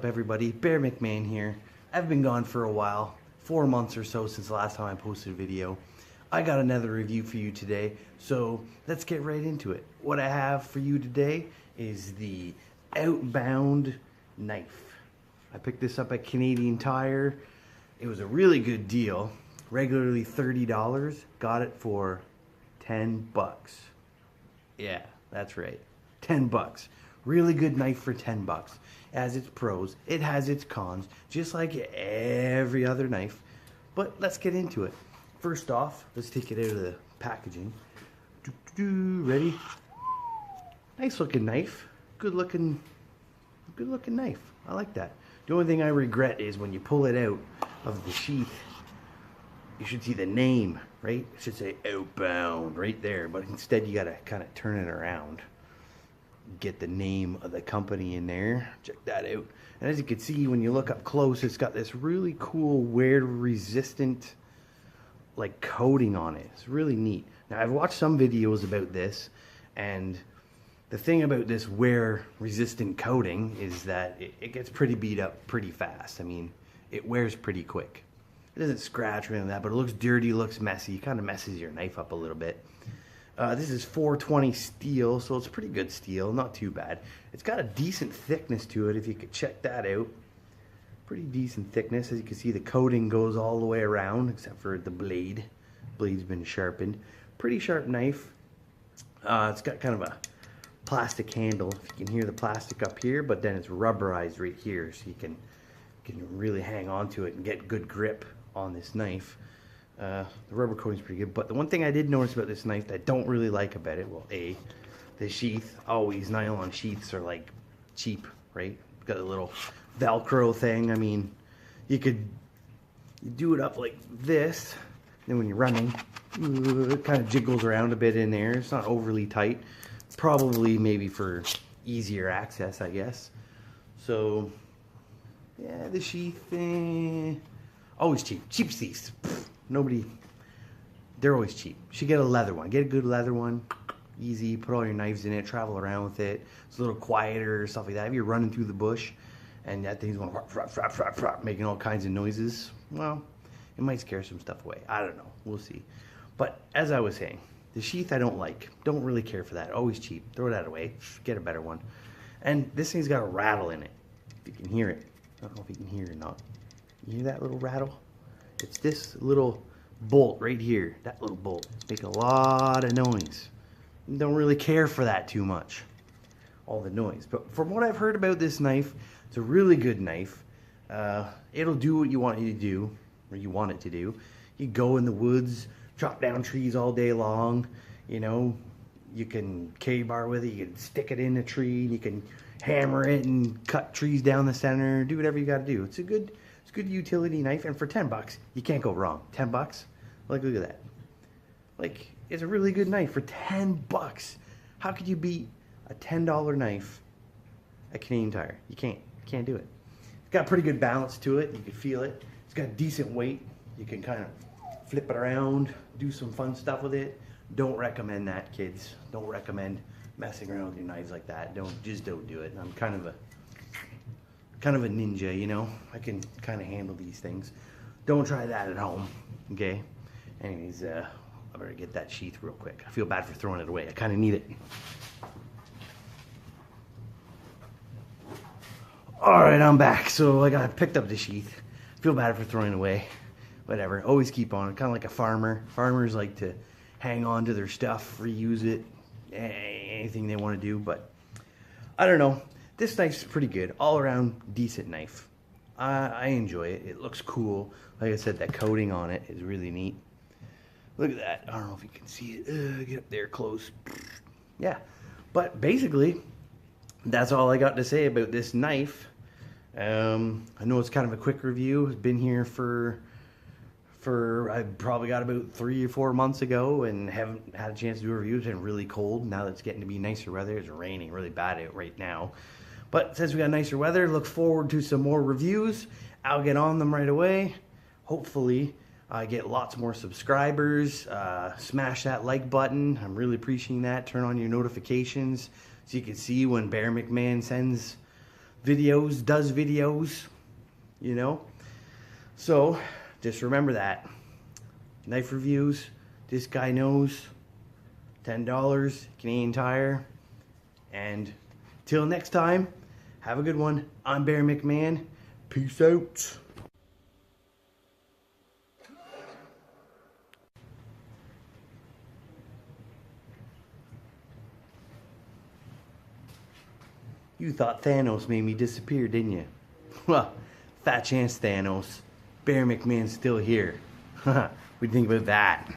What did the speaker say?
everybody? Bear McMahon here. I've been gone for a while, 4 months or so since the last time I posted a video. I got another review for you today, so let's get right into it. What I have for you today is the Outbound knife. I picked this up at Canadian Tire. It was a really good deal. Regularly $30, got it for 10 bucks. Yeah, that's right, 10 bucks. Really good knife for 10 bucks. It has its pros, it has its cons, just like every other knife. But let's get into it. First off, let's take it out of the packaging. Ready? Nice looking knife. Good looking knife. I like that. The only thing I regret is when you pull it out of the sheath, you should see the name, right? It should say Outbound right there, but instead you gotta kind of turn it around. Get the name of the company in there. Check that out. And as you can see, when you look up close, it's got this really cool wear resistant like coating on it. It's really neat. Now I've watched some videos about this, and the thing about this wear resistant coating is that it gets pretty beat up pretty fast. I mean, it wears pretty quick. It doesn't scratch or anything like that, but it looks dirty, looks messy. It kind of messes your knife up a little bit. This is 420 steel, so it's pretty good steel, not too bad. It's got a decent thickness to it, if you could check that out. Pretty decent thickness. As you can see, the coating goes all the way around, except for the blade. Blade's been sharpened. Pretty sharp knife. It's got kind of a plastic handle, if you can hear the plastic up here, but then it's rubberized right here, so you can really hang on to it and get good grip on this knife. The rubber coating is pretty good, but the one thing I did notice about this knife that I don't really like about it, well, the sheath. Always nylon sheaths are like cheap, right? Got a little Velcro thing. I mean, you do it up like this, then when you're running, it kind of jiggles around a bit in there. It's not overly tight. Probably maybe for easier access, I guess. So yeah, the sheath, always cheap. Cheap sheaths. They're always cheap. You should get a leather one. Get a good leather one. Easy. Put all your knives in it. Travel around with it. It's a little quieter, stuff like that. If you're running through the bush and that thing's going making all kinds of noises, well, it might scare some stuff away. I don't know. We'll see. But as I was saying, the sheath I don't like. Don't really care for that. Always cheap. Throw that away. Get a better one. And this thing's got a rattle in it. If you can hear it. I don't know if you can hear it or not. You hear that little rattle? It's this little bolt right here. That little bolt. It's making a lot of noise. Don't really care for that too much. All the noise. But from what I've heard about this knife, it's a really good knife. It'll do what you want it to do, or you want it to do. You go in the woods, chop down trees all day long. You know, you can K-bar with it. You can stick it in a tree. You can hammer it and cut trees down the center. Do whatever you got to do. It's a good utility knife, and for 10 bucks, you can't go wrong. 10 bucks? Like, look at that. Like, it's a really good knife for 10 bucks. How could you beat a $10 knife at Canadian Tire? You can't do it. It's got pretty good balance to it. You can feel it. It's got decent weight. You can kind of flip it around, do some fun stuff with it. Don't recommend that, kids. Don't recommend messing around with your knives like that. Just don't do it. I'm kind of a ninja, you know. I can kind of handle these things. Don't try that at home, okay? Anyways, I better get that sheath real quick. I feel bad for throwing it away. I kind of need it. All right, I'm back. So I picked up the sheath. Feel bad for throwing it away. Whatever. Always keep on it. Kind of like a farmer. Farmers like to hang on to their stuff, reuse it, anything they want to do. But I don't know. This knife's pretty good. All around decent knife. I enjoy it. It looks cool. Like I said, that coating on it is really neat. Look at that. I don't know if you can see it. Get up there close. Yeah. But basically, that's all I got to say about this knife. I know it's kind of a quick review. It's been here for I probably got about 3 or 4 months ago and haven't had a chance to do a review. It's been really cold. Now that it's getting to be nicer weather. It's raining really bad out right now. But since we got nicer weather, look forward to some more reviews. I'll get on them right away. Hopefully, I get lots more subscribers. Smash that like button. I'm really appreciating that. Turn on your notifications so you can see when Bear McMahon sends videos, does videos, you know. So just remember that. Knife reviews, this guy knows. $10, Canadian Tire. And till next time, have a good one. I'm Bear McMahon. Peace out. You thought Thanos made me disappear, didn't you? Well, fat chance, Thanos. Bear McMahon's still here. What do you think about that?